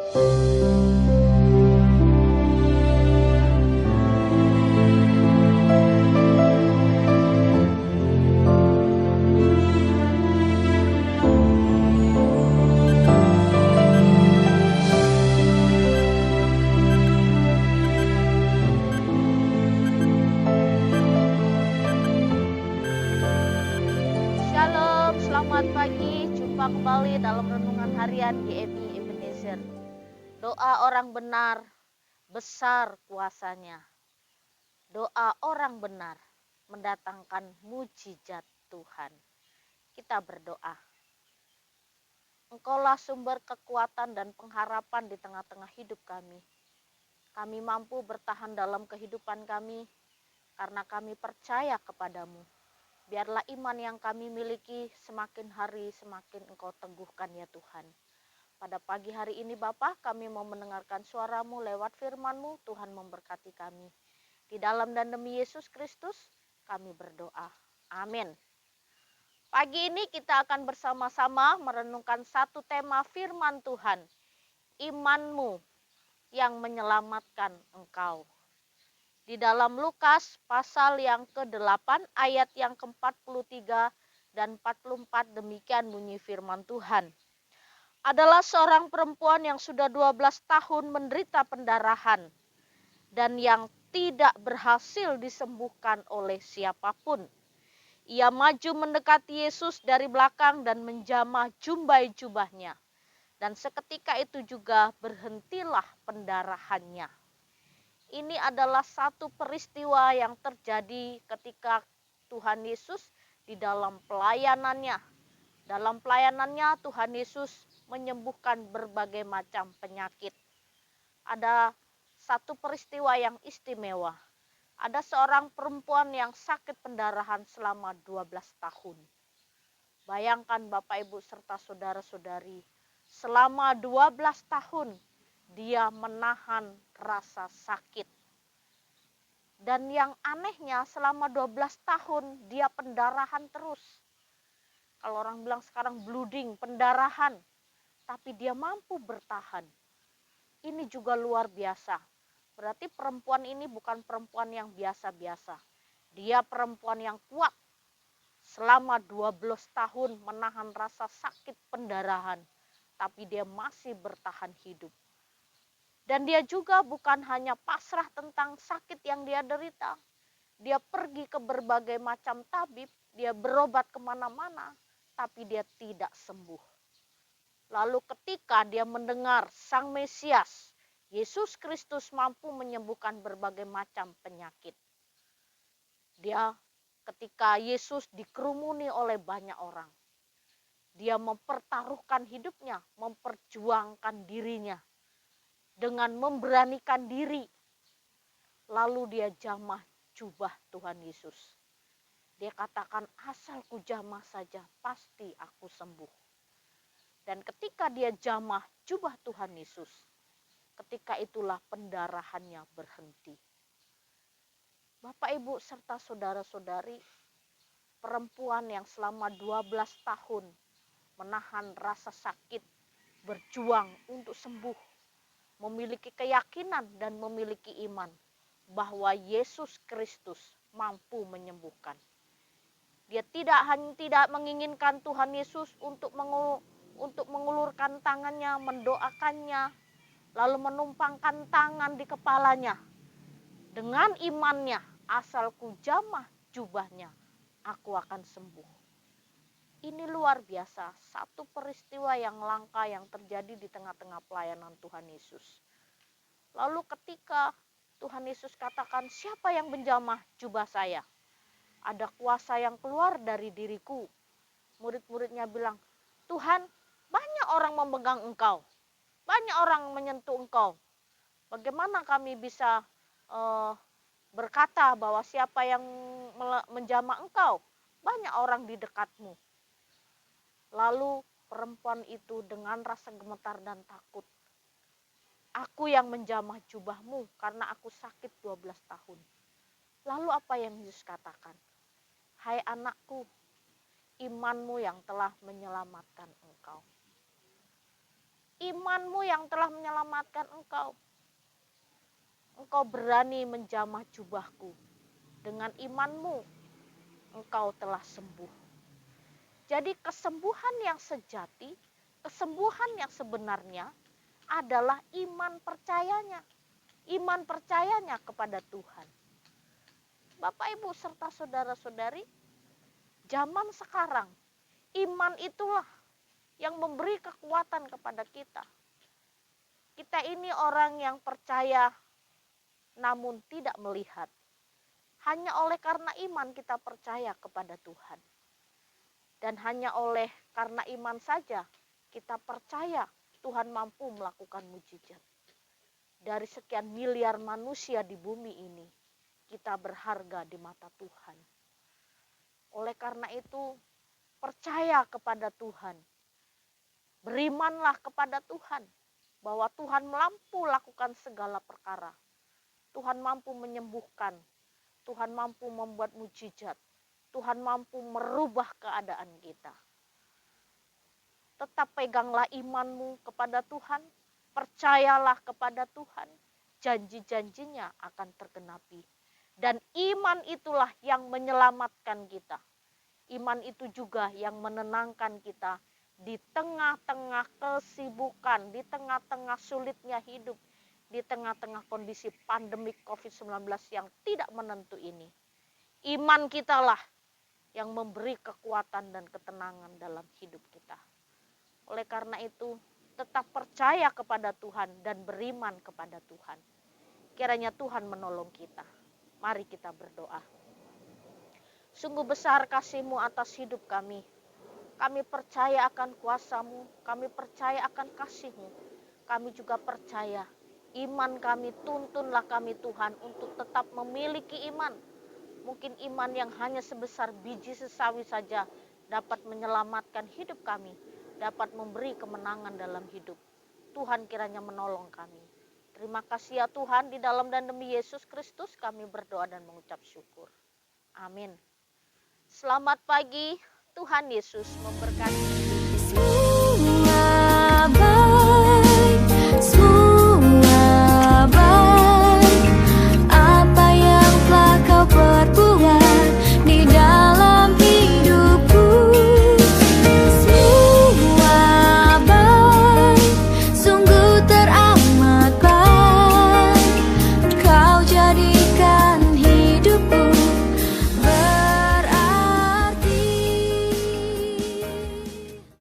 Shalom, selamat pagi. Jumpa kembali dalam renungan harian GMI Ebenezer. Doa orang benar, besar kuasanya. Doa orang benar mendatangkan mujizat Tuhan. Kita berdoa. Engkaulah sumber kekuatan dan pengharapan di tengah-tengah hidup kami. Kami mampu bertahan dalam kehidupan kami karena kami percaya kepadamu. Biarlah iman yang kami miliki semakin hari semakin Engkau teguhkan ya Tuhan. Pada pagi hari ini Bapa, kami mau mendengarkan suara-Mu lewat firman-Mu. Tuhan memberkati kami. Di dalam dan demi Yesus Kristus kami berdoa. Amin. Pagi ini kita akan bersama-sama merenungkan satu tema firman Tuhan. Iman-Mu yang menyelamatkan engkau. Di dalam Lukas pasal yang ke-8 ayat yang ke-43 dan 44 demikian bunyi firman Tuhan. Adalah seorang perempuan yang sudah 12 tahun menderita pendarahan dan yang tidak berhasil disembuhkan oleh siapapun. Ia maju mendekati Yesus dari belakang dan menjamah jumbai jubahnya. Dan seketika itu juga berhentilah pendarahannya. Ini adalah satu peristiwa yang terjadi ketika Tuhan Yesus di dalam pelayanannya. Dalam pelayanannya Tuhan Yesus menyembuhkan berbagai macam penyakit. Ada satu peristiwa yang istimewa. Ada seorang perempuan yang sakit pendarahan selama 12 tahun. Bayangkan Bapak Ibu serta saudara-saudari, selama 12 tahun dia menahan rasa sakit. Dan yang anehnya selama 12 tahun dia pendarahan terus. Kalau orang bilang sekarang bleeding, pendarahan. Tapi dia mampu bertahan. Ini juga luar biasa. Berarti perempuan ini bukan perempuan yang biasa-biasa. Dia perempuan yang kuat. Selama 12 tahun menahan rasa sakit pendarahan. Tapi dia masih bertahan hidup. Dan dia juga bukan hanya pasrah tentang sakit yang dia derita. Dia pergi ke berbagai macam tabib, dia berobat kemana-mana, tapi dia tidak sembuh. Lalu ketika dia mendengar Sang Mesias, Yesus Kristus mampu menyembuhkan berbagai macam penyakit. Dia ketika Yesus dikerumuni oleh banyak orang, dia mempertaruhkan hidupnya, memperjuangkan dirinya. Dengan memberanikan diri, lalu dia jamah jubah Tuhan Yesus. Dia katakan, asal ku jamah saja, pasti aku sembuh. Dan ketika dia jamah jubah Tuhan Yesus, ketika itulah pendarahannya berhenti. Bapak, Ibu, serta saudara-saudari, perempuan yang selama 12 tahun menahan rasa sakit, berjuang untuk sembuh, memiliki keyakinan dan memiliki iman bahwa Yesus Kristus mampu menyembuhkan. Dia tidak menginginkan Tuhan Yesus untuk mengulurkan tangannya, mendoakannya, lalu menumpangkan tangan di kepalanya. Dengan imannya, asal ku jamah jubahnya, aku akan sembuh. Ini luar biasa, satu peristiwa yang langka yang terjadi di tengah-tengah pelayanan Tuhan Yesus. Lalu ketika Tuhan Yesus katakan, siapa yang menjamah jubah saya? Ada kuasa yang keluar dari diriku. Murid-muridnya bilang, Tuhan, banyak orang memegang engkau. Banyak orang menyentuh engkau. Bagaimana kami bisa berkata bahwa siapa yang menjamah engkau? Banyak orang di dekatmu. Lalu perempuan itu dengan rasa gemetar dan takut. Aku yang menjamah jubahmu karena aku sakit 12 tahun. Lalu apa yang Yesus katakan? Hai anakku, imanmu yang telah menyelamatkan engkau. imanmu yang telah menyelamatkan engkau. Engkau berani menjamah jubahku. Dengan imanmu, engkau telah sembuh. Jadi kesembuhan yang sejati, kesembuhan yang sebenarnya adalah iman percayanya. Iman percayanya kepada Tuhan. Bapak, Ibu, serta saudara-saudari, zaman sekarang, iman itulah yang memberi kekuatan kepada kita. Kita ini orang yang percaya namun tidak melihat. Hanya oleh karena iman kita percaya kepada Tuhan. Dan hanya oleh karena iman saja kita percaya Tuhan mampu melakukan mujizat. Dari sekian miliar manusia di bumi ini, kita berharga di mata Tuhan. Oleh karena itu, percaya kepada Tuhan. Berimanlah kepada Tuhan bahwa Tuhan mampu lakukan segala perkara. Tuhan mampu menyembuhkan, Tuhan mampu membuat mujizat, Tuhan mampu merubah keadaan kita. Tetap peganglah imanmu kepada Tuhan, percayalah kepada Tuhan, janji-janjinya akan tergenapi. Dan iman itulah yang menyelamatkan kita. Iman itu juga yang menenangkan kita di tengah-tengah kesibukan, di tengah-tengah sulitnya hidup, di tengah-tengah kondisi pandemi COVID-19 yang tidak menentu ini. Iman kitalah yang memberi kekuatan dan ketenangan dalam hidup kita. Oleh karena itu, tetap percaya kepada Tuhan dan beriman kepada Tuhan. Kiranya Tuhan menolong kita. Mari kita berdoa. Sungguh besar kasih-Mu atas hidup kami. Kami percaya akan kuasa-Mu, kami percaya akan kasih-Mu. Kami juga percaya iman kami, tuntunlah kami Tuhan untuk tetap memiliki iman. Mungkin iman yang hanya sebesar biji sesawi saja dapat menyelamatkan hidup kami, dapat memberi kemenangan dalam hidup. Tuhan kiranya menolong kami. Terima kasih ya Tuhan, di dalam dan demi Yesus Kristus kami berdoa dan mengucap syukur. Amin. Selamat pagi, Tuhan Yesus memberkati.